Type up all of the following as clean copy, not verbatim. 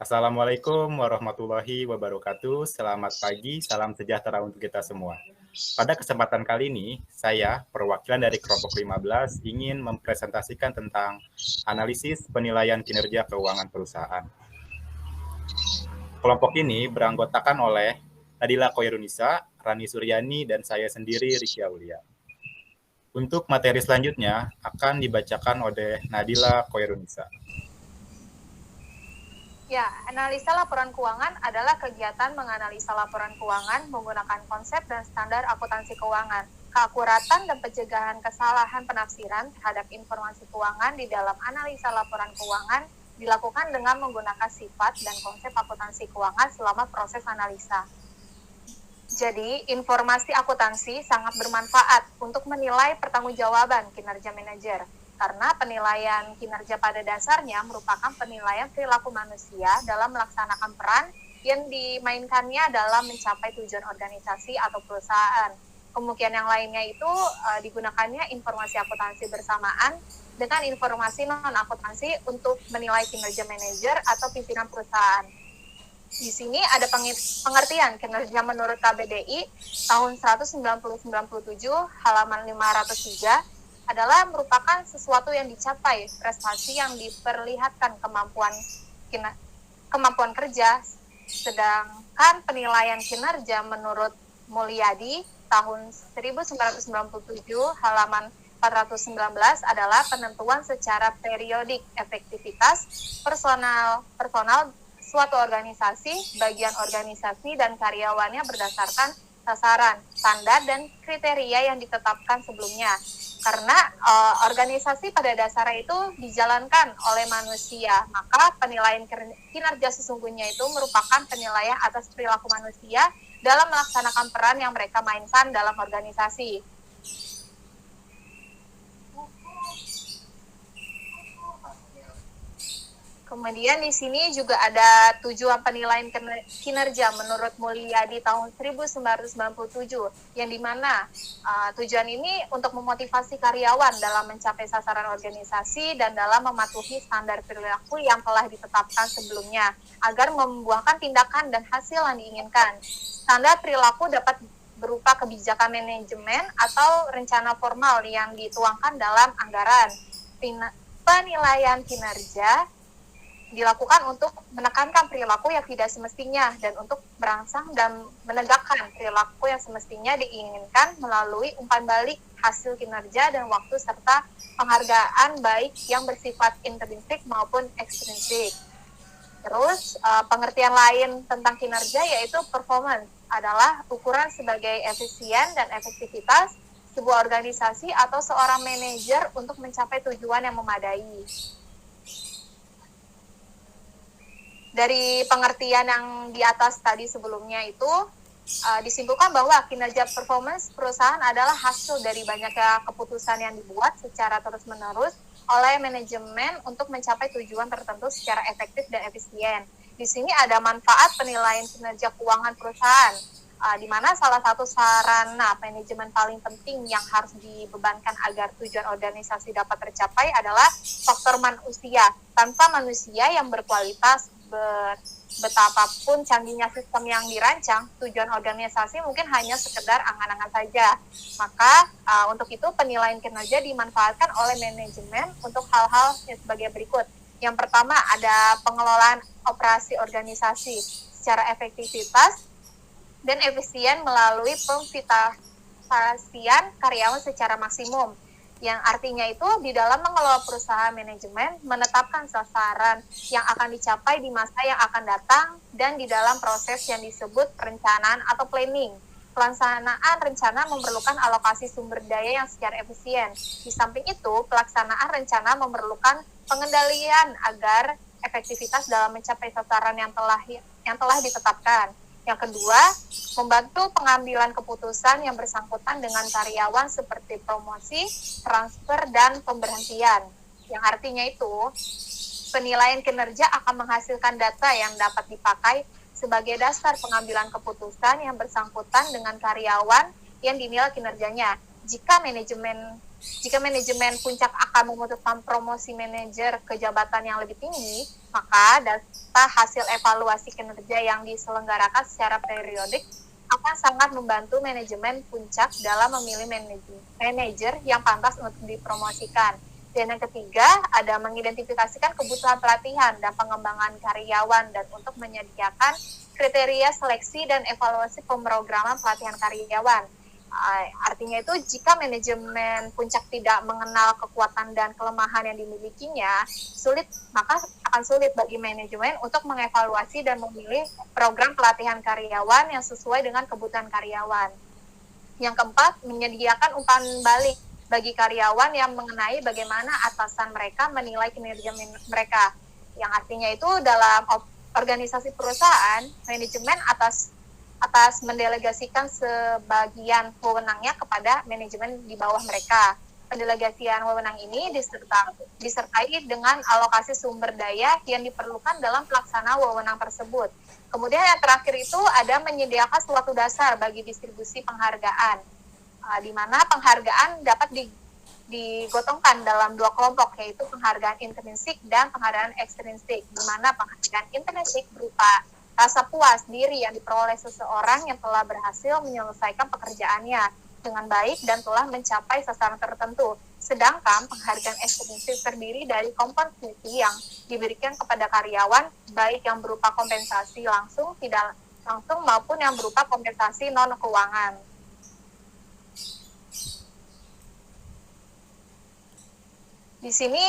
Assalamualaikum warahmatullahi wabarakatuh. Selamat pagi, salam sejahtera untuk kita semua. Pada kesempatan kali ini, saya, perwakilan dari kelompok 15, ingin mempresentasikan tentang analisis penilaian kinerja keuangan perusahaan. Kelompok ini beranggotakan oleh Nadila Koirunisa, Rani Suryani, dan saya sendiri, Riki Aulia. Untuk materi selanjutnya akan dibacakan oleh Nadila Koirunisa. Ya, analisa laporan keuangan adalah kegiatan menganalisa laporan keuangan menggunakan konsep dan standar akuntansi keuangan. Keakuratan dan pencegahan kesalahan penafsiran terhadap informasi keuangan di dalam analisa laporan keuangan dilakukan dengan menggunakan sifat dan konsep akuntansi keuangan selama proses analisa. Jadi, informasi akuntansi sangat bermanfaat untuk menilai pertanggungjawaban kinerja manajer. Karena penilaian kinerja pada dasarnya merupakan penilaian perilaku manusia dalam melaksanakan peran yang dimainkannya dalam mencapai tujuan organisasi atau perusahaan. Kemungkinan yang lainnya itu digunakannya informasi akuntansi bersamaan dengan informasi non-akuntansi untuk menilai kinerja manajer atau pimpinan perusahaan. Di sini ada pengertian kinerja menurut KBDI tahun 1997 halaman 503 adalah merupakan sesuatu yang dicapai, prestasi yang diperlihatkan kemampuan kerja, sedangkan penilaian kinerja menurut Mulyadi tahun 1997 halaman 419 adalah penentuan secara periodik efektivitas personal suatu organisasi, bagian organisasi, dan karyawannya berdasarkan sasaran, standar, dan kriteria yang ditetapkan sebelumnya. Karena organisasi pada dasarnya itu dijalankan oleh manusia, maka penilaian kinerja sesungguhnya itu merupakan penilaian atas perilaku manusia dalam melaksanakan peran yang mereka mainkan dalam organisasi. Kemudian di sini juga ada tujuan penilaian kinerja menurut Mulyadi tahun 1997, yang dimana tujuan ini untuk memotivasi karyawan dalam mencapai sasaran organisasi dan dalam mematuhi standar perilaku yang telah ditetapkan sebelumnya, agar membuahkan tindakan dan hasil yang diinginkan. Standar perilaku dapat berupa kebijakan manajemen atau rencana formal yang dituangkan dalam anggaran. Penilaian kinerja dilakukan untuk menekankan perilaku yang tidak semestinya dan untuk merangsang dan menegakkan perilaku yang semestinya diinginkan melalui umpan balik hasil kinerja dan waktu serta penghargaan baik yang bersifat intrinsik maupun ekstrinsik. Terus pengertian lain tentang kinerja yaitu performance adalah ukuran sebagai efisien dan efektivitas sebuah organisasi atau seorang manajer untuk mencapai tujuan yang memadai. Dari pengertian yang di atas tadi sebelumnya itu disimpulkan bahwa kinerja performance perusahaan adalah hasil dari banyaknya keputusan yang dibuat secara terus-menerus oleh manajemen untuk mencapai tujuan tertentu secara efektif dan efisien. Di sini ada manfaat penilaian kinerja keuangan perusahaan, di mana salah satu sarana manajemen paling penting yang harus dibebankan agar tujuan organisasi dapat tercapai adalah faktor manusia. Tanpa manusia yang berkualitas, betapapun canggihnya sistem yang dirancang, tujuan organisasi mungkin hanya sekedar angan-angan saja. Maka untuk itu penilaian kinerja dimanfaatkan oleh manajemen untuk hal-hal sebagai berikut. Yang pertama ada pengelolaan operasi organisasi secara efektivitas dan efisien melalui pemvitalisasian karyawan secara maksimum. Yang artinya itu di dalam mengelola perusahaan, manajemen menetapkan sasaran yang akan dicapai di masa yang akan datang dan di dalam proses yang disebut perencanaan atau planning. Pelaksanaan rencana memerlukan alokasi sumber daya yang secara efisien. Di samping itu, pelaksanaan rencana memerlukan pengendalian agar efektivitas dalam mencapai sasaran yang telah ditetapkan. Yang kedua, membantu pengambilan keputusan yang bersangkutan dengan karyawan seperti promosi, transfer, dan pemberhentian. Yang artinya itu, penilaian kinerja akan menghasilkan data yang dapat dipakai sebagai dasar pengambilan keputusan yang bersangkutan dengan karyawan yang dinilai kinerjanya. Jika manajemen Jika manajemen puncak akan memutuskan promosi manajer ke jabatan yang lebih tinggi, maka data hasil evaluasi kinerja yang diselenggarakan secara periodik akan sangat membantu manajemen puncak dalam memilih manajer yang pantas untuk dipromosikan. Dan yang ketiga, ada mengidentifikasikan kebutuhan pelatihan dan pengembangan karyawan dan untuk menyediakan kriteria seleksi dan evaluasi pemrograman pelatihan karyawan. Artinya itu jika manajemen puncak tidak mengenal kekuatan dan kelemahan yang dimilikinya, maka akan sulit bagi manajemen untuk mengevaluasi dan memilih program pelatihan karyawan yang sesuai dengan kebutuhan karyawan. Yang keempat, menyediakan umpan balik bagi karyawan yang mengenai bagaimana atasan mereka menilai kinerja mereka. Yang artinya itu dalam organisasi perusahaan, manajemen atas mendelegasikan sebagian wewenangnya kepada manajemen di bawah mereka. Pendelegasian wewenang ini disertai dengan alokasi sumber daya yang diperlukan dalam pelaksanaan wewenang tersebut. Kemudian yang terakhir itu ada menyediakan suatu dasar bagi distribusi penghargaan, di mana penghargaan dapat digotongkan dalam dua kelompok, yaitu penghargaan intrinsik dan penghargaan ekstrinsik, di mana penghargaan intrinsik berupa rasa puas diri yang diperoleh seseorang yang telah berhasil menyelesaikan pekerjaannya dengan baik dan telah mencapai sasaran tertentu. Sedangkan penghargaan ekstrinsik terdiri dari kompensasi yang diberikan kepada karyawan, baik yang berupa kompensasi langsung, tidak langsung, maupun yang berupa kompensasi non-keuangan. Di sini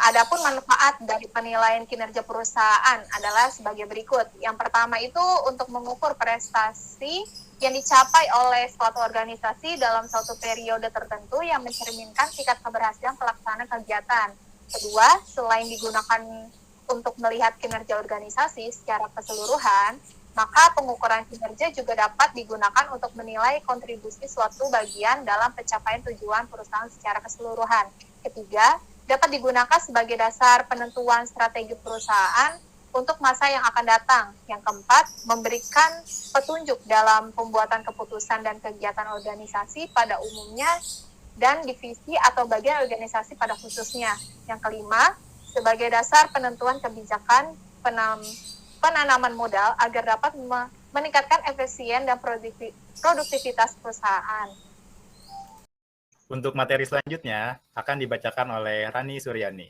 adapun manfaat dari penilaian kinerja perusahaan adalah sebagai berikut. Yang pertama itu untuk mengukur prestasi yang dicapai oleh suatu organisasi dalam suatu periode tertentu yang mencerminkan tingkat keberhasilan pelaksanaan kegiatan. Kedua, selain digunakan untuk melihat kinerja organisasi secara keseluruhan, maka pengukuran kinerja juga dapat digunakan untuk menilai kontribusi suatu bagian dalam pencapaian tujuan perusahaan secara keseluruhan. Ketiga, dapat digunakan sebagai dasar penentuan strategi perusahaan untuk masa yang akan datang. Yang keempat, memberikan petunjuk dalam pembuatan keputusan dan kegiatan organisasi pada umumnya dan divisi atau bagian organisasi pada khususnya. Yang kelima, sebagai dasar penentuan kebijakan penanaman modal agar dapat meningkatkan efisien dan produktivitas perusahaan. Untuk materi selanjutnya akan dibacakan oleh Rani Suryani.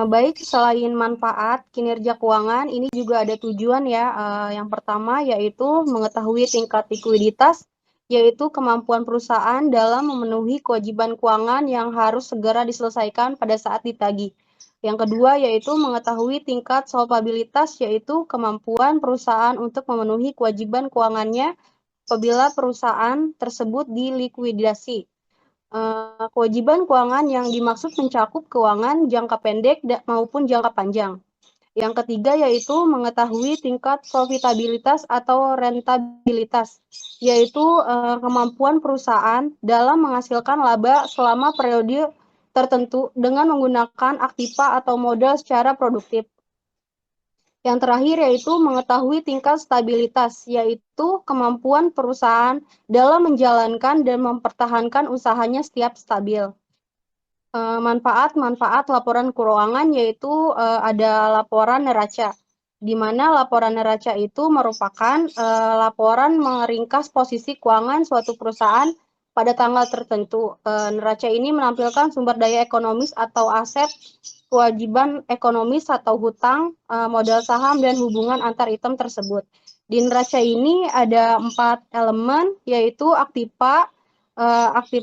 Baik, selain manfaat kinerja keuangan, ini juga ada tujuan ya. Yang pertama yaitu mengetahui tingkat likuiditas, yaitu kemampuan perusahaan dalam memenuhi kewajiban keuangan yang harus segera diselesaikan pada saat ditagih. Yang kedua yaitu mengetahui tingkat solvabilitas, yaitu kemampuan perusahaan untuk memenuhi kewajiban keuangannya apabila perusahaan tersebut dilikuidasi. Kewajiban keuangan yang dimaksud mencakup keuangan jangka pendek maupun jangka panjang. Yang ketiga yaitu mengetahui tingkat profitabilitas atau rentabilitas, yaitu kemampuan perusahaan dalam menghasilkan laba selama periode tertentu dengan menggunakan aktiva atau modal secara produktif. Yang terakhir yaitu mengetahui tingkat stabilitas, yaitu kemampuan perusahaan dalam menjalankan dan mempertahankan usahanya setiap stabil. Manfaat laporan keuangan yaitu ada laporan neraca, di mana laporan neraca itu merupakan laporan meringkas posisi keuangan suatu perusahaan pada tanggal tertentu. Neraca ini menampilkan sumber daya ekonomis atau aset, kewajiban ekonomis atau hutang, modal saham, dan hubungan antar item tersebut. Di neraca ini ada 4 elemen, yaitu aktiva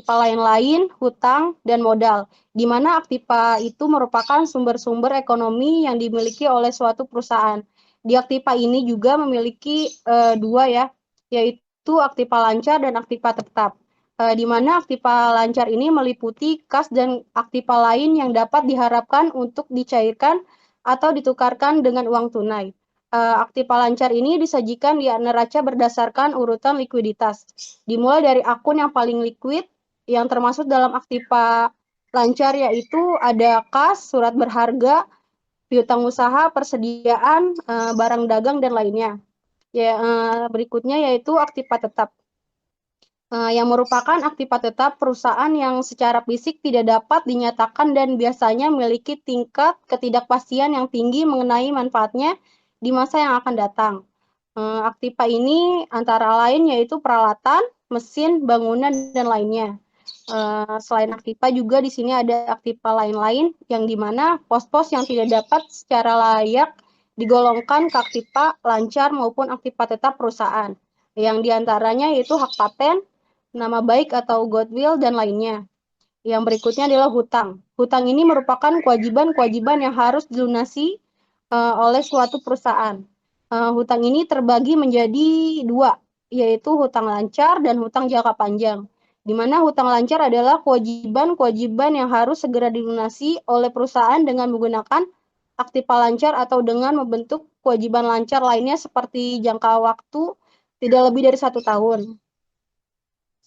lain-lain, hutang, dan modal, di mana aktiva itu merupakan sumber-sumber ekonomi yang dimiliki oleh suatu perusahaan. Di aktiva ini juga memiliki dua ya, yaitu aktiva lancar dan aktiva tetap. Di mana aktiva lancar ini meliputi kas dan aktiva lain yang dapat diharapkan untuk dicairkan atau ditukarkan dengan uang tunai. Aktiva lancar ini disajikan di neraca berdasarkan urutan likuiditas, dimulai dari akun yang paling liquid yang termasuk dalam aktiva lancar, yaitu ada kas, surat berharga, piutang usaha, persediaan, barang dagang, dan lainnya. Berikutnya yaitu aktiva tetap. yang merupakan aktiva tetap perusahaan yang secara fisik tidak dapat dinyatakan dan biasanya memiliki tingkat ketidakpastian yang tinggi mengenai manfaatnya di masa yang akan datang. Aktiva ini antara lain yaitu peralatan, mesin, bangunan, dan lainnya. Selain aktiva juga di sini ada aktiva lain-lain yang dimana pos-pos yang tidak dapat secara layak digolongkan ke aktiva lancar maupun aktiva tetap perusahaan. Yang diantaranya yaitu hak paten, nama baik atau goodwill, dan lainnya. Yang berikutnya adalah hutang. Hutang ini merupakan kewajiban-kewajiban yang harus dilunasi oleh suatu perusahaan. Hutang ini terbagi menjadi dua, yaitu hutang lancar dan hutang jangka panjang. Di mana hutang lancar adalah kewajiban-kewajiban yang harus segera dilunasi oleh perusahaan dengan menggunakan aktiva lancar atau dengan membentuk kewajiban lancar lainnya seperti jangka waktu tidak lebih dari 1 tahun.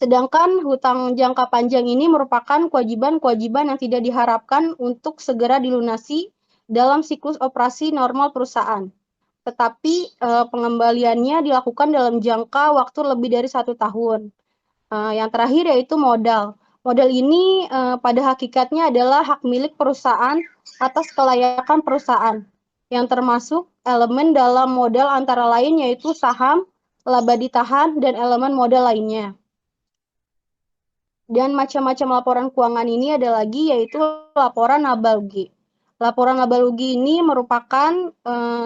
Sedangkan hutang jangka panjang ini merupakan kewajiban-kewajiban yang tidak diharapkan untuk segera dilunasi dalam siklus operasi normal perusahaan. Tetapi pengembaliannya dilakukan dalam jangka waktu lebih dari 1 tahun. Yang terakhir yaitu modal. Modal ini pada hakikatnya adalah hak milik perusahaan atas kelayakan perusahaan, yang termasuk elemen dalam modal antara lain yaitu saham, laba ditahan, dan elemen modal lainnya. Dan macam-macam laporan keuangan ini ada lagi yaitu laporan laba rugi. Laporan laba rugi ini merupakan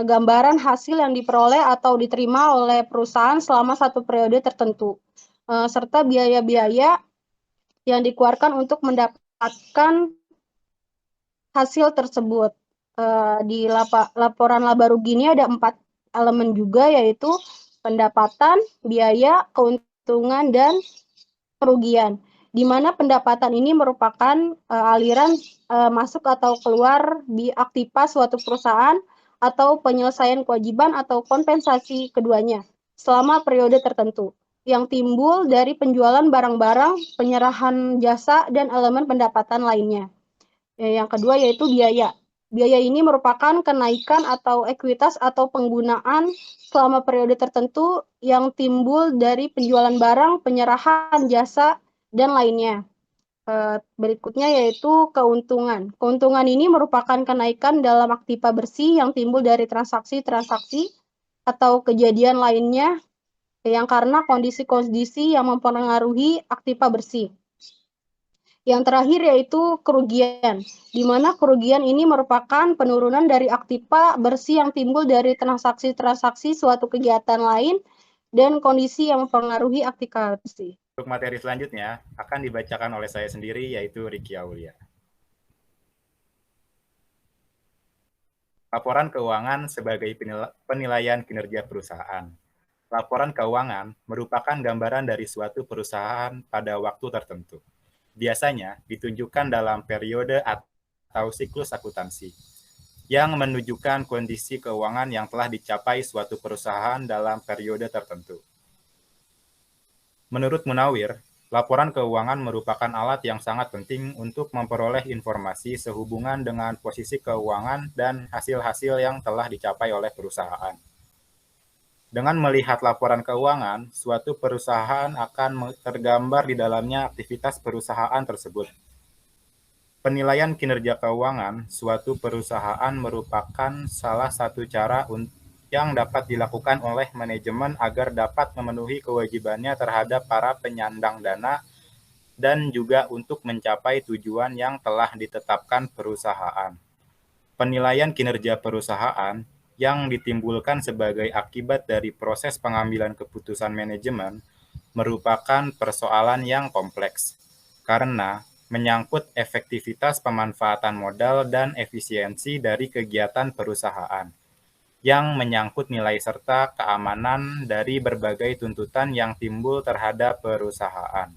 gambaran hasil yang diperoleh atau diterima oleh perusahaan selama satu periode tertentu, serta biaya-biaya yang dikeluarkan untuk mendapatkan hasil tersebut. Di laporan laba rugi ini ada 4 elemen juga, yaitu pendapatan, biaya, keuntungan, dan kerugian. Di mana pendapatan ini merupakan aliran masuk atau keluar di aktiva suatu perusahaan atau penyelesaian kewajiban atau kompensasi keduanya selama periode tertentu yang timbul dari penjualan barang-barang, penyerahan jasa, dan elemen pendapatan lainnya. Yang kedua yaitu biaya. Biaya ini merupakan kenaikan atau ekuitas atau penggunaan selama periode tertentu yang timbul dari penjualan barang, penyerahan jasa, dan lainnya. Berikutnya yaitu keuntungan. Keuntungan ini merupakan kenaikan dalam aktiva bersih yang timbul dari transaksi-transaksi atau kejadian lainnya yang karena kondisi-kondisi yang mempengaruhi aktiva bersih. Yang terakhir yaitu kerugian, di mana kerugian ini merupakan penurunan dari aktiva bersih yang timbul dari transaksi-transaksi suatu kegiatan lain dan kondisi yang mempengaruhi aktiva bersih. Untuk materi selanjutnya akan dibacakan oleh saya sendiri, yaitu Ricky Aulia. Laporan keuangan sebagai penilaian kinerja perusahaan. Laporan keuangan merupakan gambaran dari suatu perusahaan pada waktu tertentu. Biasanya ditunjukkan dalam periode atau siklus akuntansi yang menunjukkan kondisi keuangan yang telah dicapai suatu perusahaan dalam periode tertentu. Menurut Munawir, laporan keuangan merupakan alat yang sangat penting untuk memperoleh informasi sehubungan dengan posisi keuangan dan hasil-hasil yang telah dicapai oleh perusahaan. Dengan melihat laporan keuangan, suatu perusahaan akan tergambar di dalamnya aktivitas perusahaan tersebut. Penilaian kinerja keuangan suatu perusahaan merupakan salah satu cara yang dapat dilakukan oleh manajemen agar dapat memenuhi kewajibannya terhadap para penyandang dana dan juga untuk mencapai tujuan yang telah ditetapkan perusahaan. Penilaian kinerja perusahaan yang ditimbulkan sebagai akibat dari proses pengambilan keputusan manajemen merupakan persoalan yang kompleks karena menyangkut efektivitas pemanfaatan modal dan efisiensi dari kegiatan perusahaan yang menyangkut nilai serta keamanan dari berbagai tuntutan yang timbul terhadap perusahaan.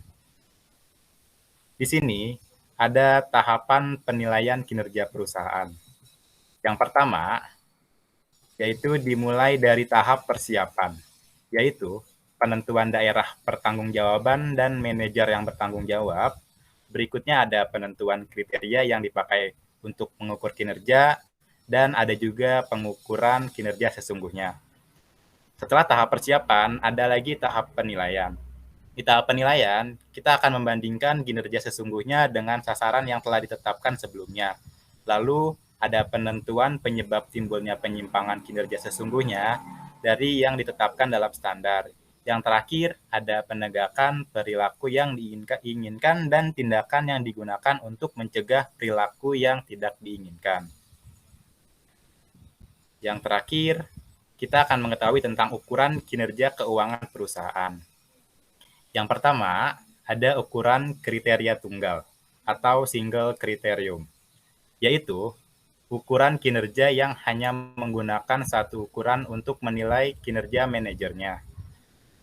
Di sini ada tahapan penilaian kinerja perusahaan. Yang pertama, yaitu dimulai dari tahap persiapan, yaitu penentuan daerah pertanggungjawaban dan manajer yang bertanggung jawab. Berikutnya ada penentuan kriteria yang dipakai untuk mengukur kinerja, dan ada juga pengukuran kinerja sesungguhnya. Setelah tahap persiapan, ada lagi tahap penilaian. Di tahap penilaian, kita akan membandingkan kinerja sesungguhnya dengan sasaran yang telah ditetapkan sebelumnya. Lalu, ada penentuan penyebab timbulnya penyimpangan kinerja sesungguhnya dari yang ditetapkan dalam standar. Yang terakhir, ada penegakan perilaku yang diinginkan dan tindakan yang digunakan untuk mencegah perilaku yang tidak diinginkan. Yang terakhir, kita akan mengetahui tentang ukuran kinerja keuangan perusahaan. Yang pertama, ada ukuran kriteria tunggal atau single criterium, yaitu ukuran kinerja yang hanya menggunakan satu ukuran untuk menilai kinerja manajernya.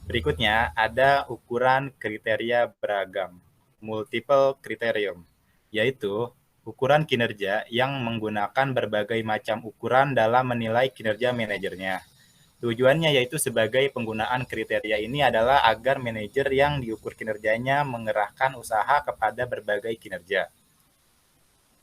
Berikutnya, ada ukuran kriteria beragam, multiple criterium, yaitu ukuran kinerja yang menggunakan berbagai macam ukuran dalam menilai kinerja manajernya. Tujuannya yaitu sebagai penggunaan kriteria ini adalah agar manajer yang diukur kinerjanya mengerahkan usaha kepada berbagai kinerja.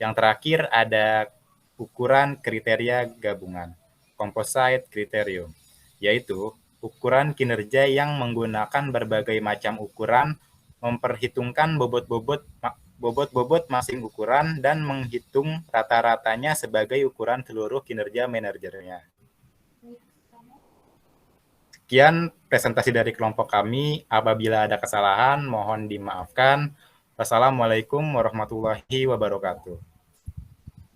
Yang terakhir ada ukuran kriteria gabungan, composite criterium, yaitu ukuran kinerja yang menggunakan berbagai macam ukuran, memperhitungkan bobot masing ukuran dan menghitung rata-ratanya sebagai ukuran seluruh kinerja manajernya. Sekian presentasi dari kelompok kami. Apabila ada kesalahan, mohon dimaafkan. Wassalamualaikum warahmatullahi wabarakatuh.